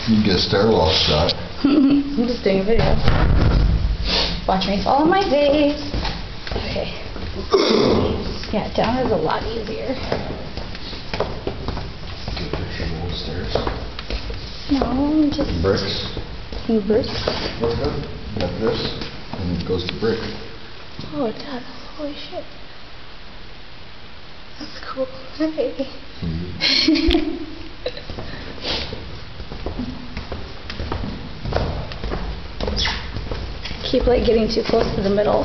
You can get a stairwell shot. I'm just doing a video. Watch me follow my face. Okay. Yeah, down is a lot easier. Get a picture of the old stairs. No, just Bricks. bricks. Look up. Got this, and it goes to brick. Oh, it does. Holy shit. That's cool. Hey. Keep like getting too close to the middle.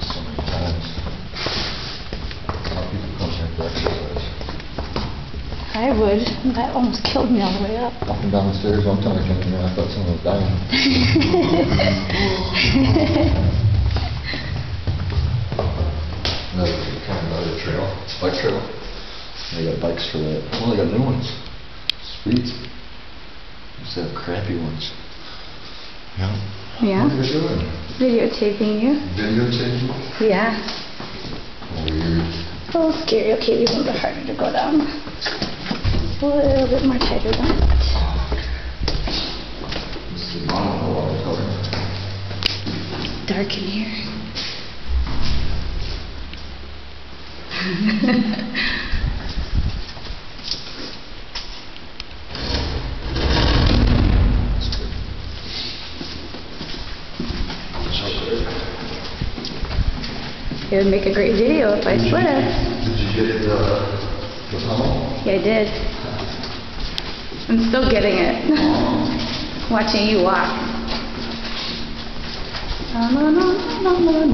So many times. How people come here for exercise. I would. That almost killed me all the way up. Walking down the stairs one time I came in here, I thought someone was dying. Another trail, bike trail. They got bikes for that. Oh, they got new ones. Sweet. Used to have crappy ones. Yeah. Yeah? What are you doing? Videotaping you. Videotaping? Yeah. Weird. A little scary. Okay, these ones are harder to go down. A little bit more tighter than that. This is the bottom of the water color. Dark in here. It would make a great video if I slid. Did you get the tunnel? Yeah, I did. I'm still getting it. Watching you walk. No, no, no, no, no, no.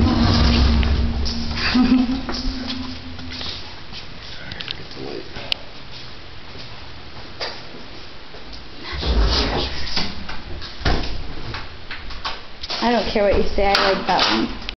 I don't care what you say, I like that one.